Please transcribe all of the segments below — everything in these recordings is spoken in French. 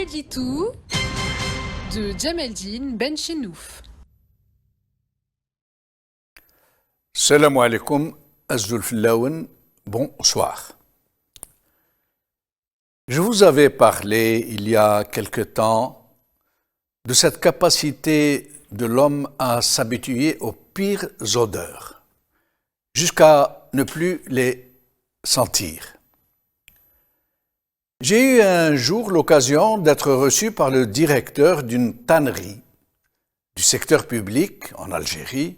Redlitou de Djameldine Benchenouf. Salam alaikum, Azulfillaoun, bonsoir. Je vous avais parlé il y a quelque temps de cette capacité de l'homme à s'habituer aux pires odeurs, jusqu'à ne plus les sentir. J'ai eu un jour l'occasion d'être reçu par le directeur d'une tannerie du secteur public en Algérie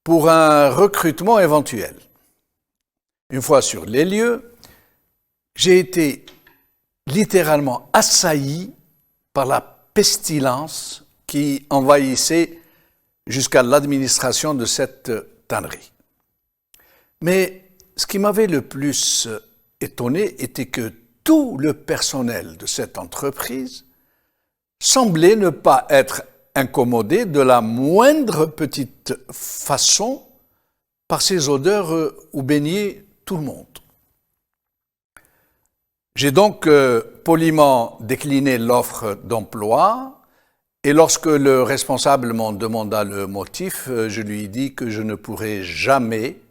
pour un recrutement éventuel. Une fois sur les lieux, j'ai été littéralement assailli par la pestilence qui envahissait jusqu'à l'administration de cette tannerie. Mais ce qui m'avait le plus étonné était que tout le personnel de cette entreprise semblait ne pas être incommodé de la moindre petite façon par ces odeurs où baignait tout le monde. J'ai donc poliment décliné l'offre d'emploi et lorsque le responsable m'en demanda le motif, je lui dis que je ne pourrais jamais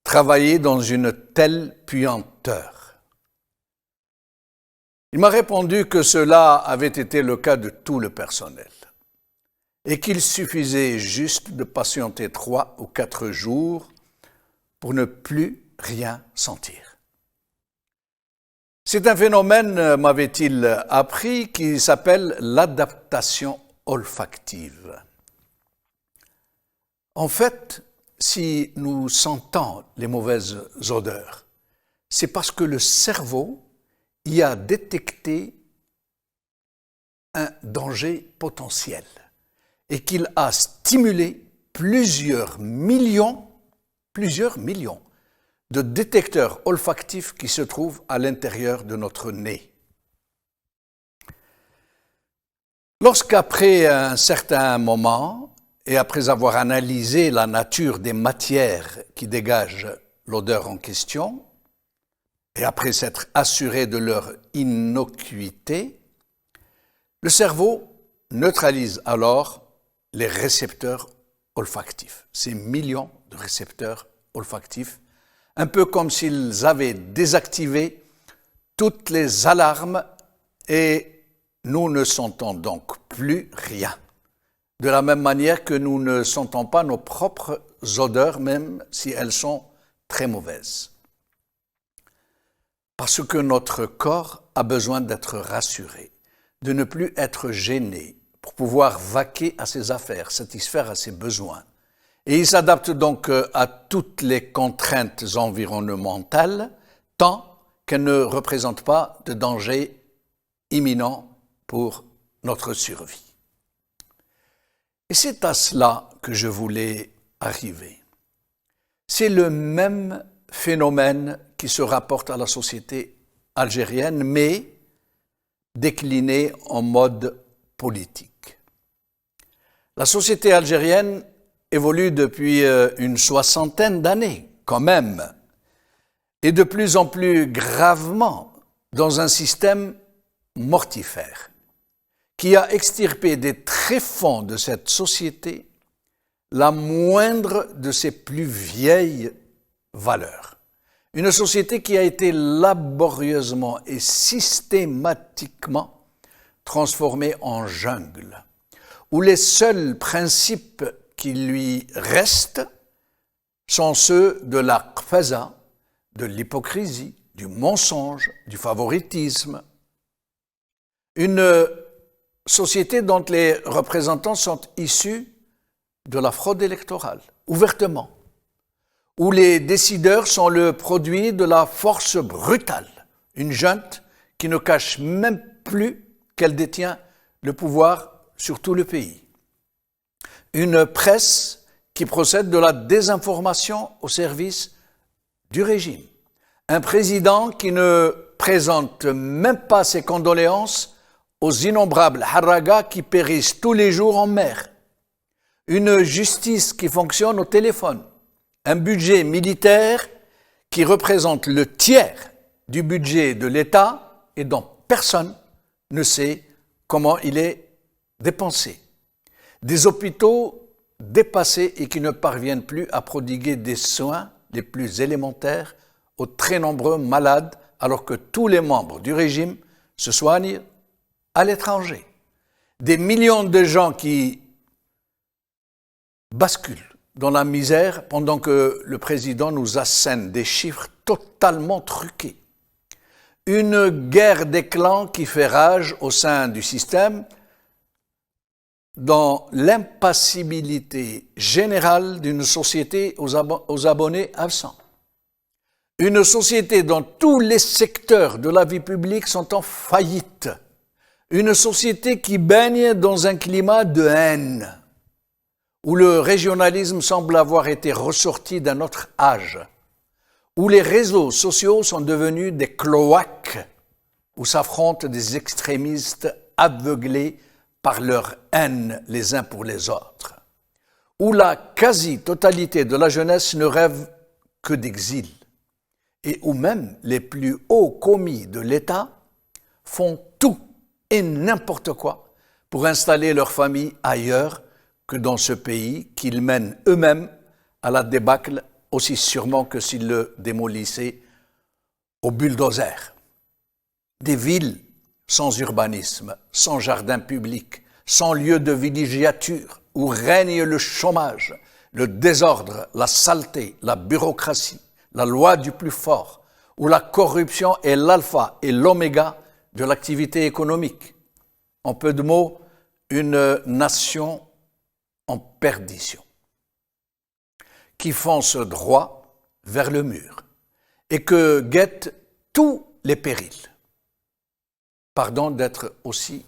travailler dans une telle puanteur. Il m'a répondu que cela avait été le cas de tout le personnel et qu'il suffisait juste de patienter 3 ou 4 jours pour ne plus rien sentir. C'est un phénomène, m'avait-il appris, qui s'appelle l'adaptation olfactive. En fait, si nous sentons les mauvaises odeurs, c'est parce que le cerveau y a détecté un danger potentiel et qu'il a stimulé plusieurs millions de détecteurs olfactifs qui se trouvent à l'intérieur de notre nez. Lorsqu'après un certain moment, et après avoir analysé la nature des matières qui dégagent l'odeur en question, et après s'être assuré de leur innocuité, le cerveau neutralise alors les récepteurs olfactifs, ces millions de récepteurs olfactifs, un peu comme s'ils avaient désactivé toutes les alarmes et nous ne sentons donc plus rien. De la même manière que nous ne sentons pas nos propres odeurs, même si elles sont très mauvaises. Parce que notre corps a besoin d'être rassuré, de ne plus être gêné pour pouvoir vaquer à ses affaires, satisfaire à ses besoins. Et il s'adapte donc à toutes les contraintes environnementales tant qu'elles ne représentent pas de danger imminent pour notre survie. Et c'est à cela que je voulais arriver. C'est le même phénomène qui se rapporte à la société algérienne, mais décliné en mode politique. La société algérienne évolue depuis une 60aine d'années, quand même, et de plus en plus gravement dans un système mortifère, qui a extirpé des tréfonds de cette société la moindre de ses plus vieilles valeurs. Une société qui a été laborieusement et systématiquement transformée en jungle, où les seuls principes qui lui restent sont ceux de la qfaza, de l'hypocrisie, du mensonge, du favoritisme. Une société dont les représentants sont issus de la fraude électorale, ouvertement, où les décideurs sont le produit de la force brutale, une junte qui ne cache même plus qu'elle détient le pouvoir sur tout le pays. Une presse qui procède de la désinformation au service du régime. Un président qui ne présente même pas ses condoléances aux innombrables haragas qui périssent tous les jours en mer. Une justice qui fonctionne au téléphone. Un budget militaire qui représente le tiers du budget de l'État et dont personne ne sait comment il est dépensé. Des hôpitaux dépassés et qui ne parviennent plus à prodiguer des soins les plus élémentaires aux très nombreux malades, alors que tous les membres du régime se soignent à l'étranger. Des millions de gens qui basculent dans la misère pendant que le président nous assène des chiffres totalement truqués. Une guerre des clans qui fait rage au sein du système dans l'impassibilité générale d'une société aux abonnés absents. Une société dont tous les secteurs de la vie publique sont en faillite. Une société qui baigne dans un climat de haine, où le régionalisme semble avoir été ressorti d'un autre âge, où les réseaux sociaux sont devenus des cloaques, où s'affrontent des extrémistes aveuglés par leur haine les uns pour les autres, où la quasi-totalité de la jeunesse ne rêve que d'exil, et où même les plus hauts commis de l'État font tout et n'importe quoi pour installer leur famille ailleurs que dans ce pays qu'ils mènent eux-mêmes à la débâcle aussi sûrement que s'ils le démolissaient au bulldozer. Des villes sans urbanisme, sans jardin public, sans lieu de villégiature, où règne le chômage, le désordre, la saleté, la bureaucratie, la loi du plus fort, où la corruption est l'alpha et l'oméga de l'activité économique. En peu de mots, une nation en perdition, qui fonce droit vers le mur et que guettent tous les périls. Pardon d'être aussi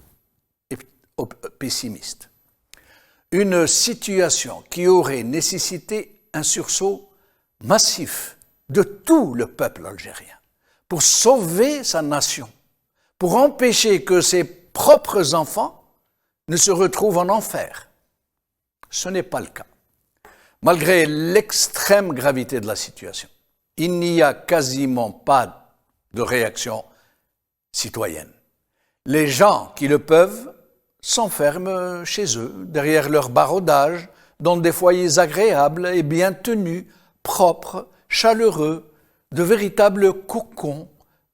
pessimiste. Une situation qui aurait nécessité un sursaut massif de tout le peuple algérien pour sauver sa nation, pour empêcher que ses propres enfants ne se retrouvent en enfer. Ce n'est pas le cas. Malgré l'extrême gravité de la situation, il n'y a quasiment pas de réaction citoyenne. Les gens qui le peuvent s'enferment chez eux, derrière leur baroudage, dans des foyers agréables et bien tenus, propres, chaleureux, de véritables cocons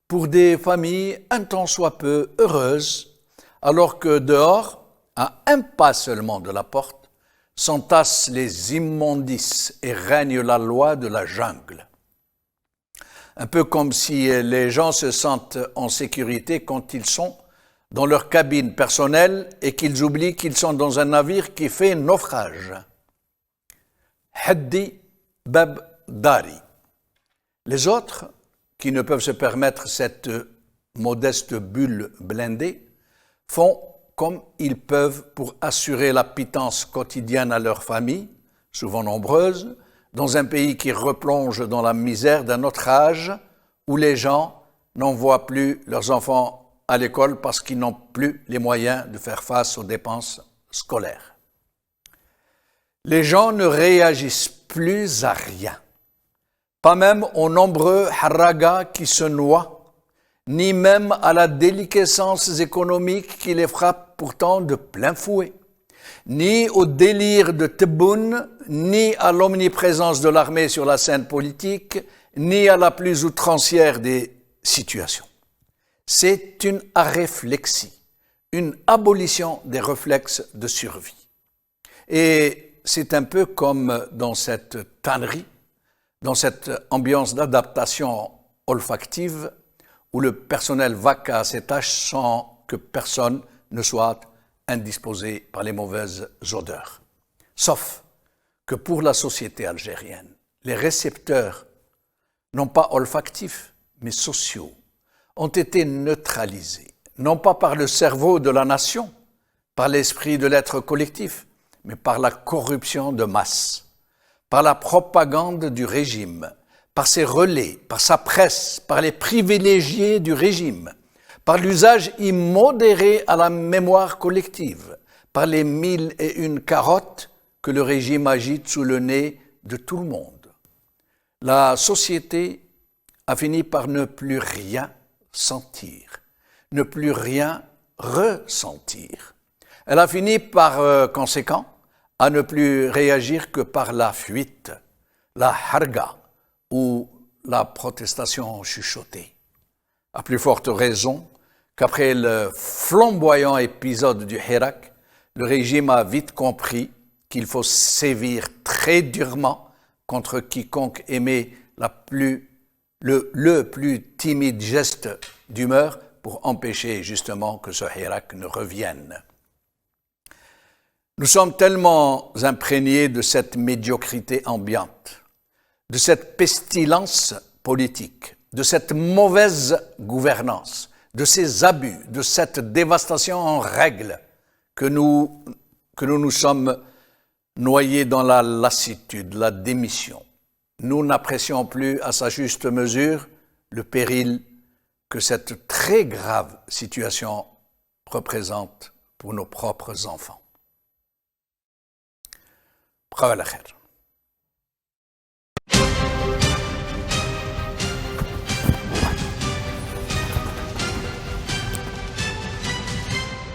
pour des familles un tant soit peu heureuses, alors que dehors, à un pas seulement de la porte, s'entassent les immondices et règne la loi de la jungle. Un peu comme si les gens se sentent en sécurité quand ils sont dans leur cabine personnelle et qu'ils oublient qu'ils sont dans un navire qui fait naufrage. Haddi Bab Dari. Les autres, qui ne peuvent se permettre cette modeste bulle blindée, font comme ils peuvent pour assurer la pitance quotidienne à leur famille, souvent nombreuses, dans un pays qui replonge dans la misère d'un autre âge, où les gens n'envoient plus leurs enfants à l'école parce qu'ils n'ont plus les moyens de faire face aux dépenses scolaires. Les gens ne réagissent plus à rien, pas même aux nombreux haragas qui se noient, ni même à la déliquescence économique qui les frappe pourtant de plein fouet, ni au délire de Tebboune, ni à l'omniprésence de l'armée sur la scène politique, ni à la plus outrancière des situations. C'est une aréflexie, une abolition des réflexes de survie. Et c'est un peu comme dans cette tannerie, dans cette ambiance d'adaptation olfactive où le personnel vaque à ses tâches sans que personne ne soit indisposé par les mauvaises odeurs. Sauf que pour la société algérienne, les récepteurs, non pas olfactifs, mais sociaux, ont été neutralisés, non pas par le cerveau de la nation, par l'esprit de l'être collectif, mais par la corruption de masse, par la propagande du régime, par ses relais, par sa presse, par les privilégiés du régime, par l'usage immodéré à la mémoire collective, par les 1001 carottes que le régime agite sous le nez de tout le monde. La société a fini par ne plus rien sentir, ne plus rien ressentir. Elle a fini par conséquent à ne plus réagir que par la fuite, la harga ou la protestation chuchotée. À plus forte raison qu'après le flamboyant épisode du Hirak, le régime a vite compris qu'il faut sévir très durement contre quiconque émet le plus timide geste d'humeur pour empêcher justement que ce Hirak ne revienne. Nous sommes tellement imprégnés de cette médiocrité ambiante, de cette pestilence politique, de cette mauvaise gouvernance, de ces abus, de cette dévastation en règle que nous nous sommes noyés dans la lassitude, la démission. Nous n'apprécions plus à sa juste mesure le péril que cette très grave situation représente pour nos propres enfants. بقاو على خير.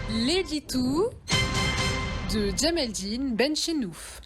L'édito de Djemeldine Benchenouf.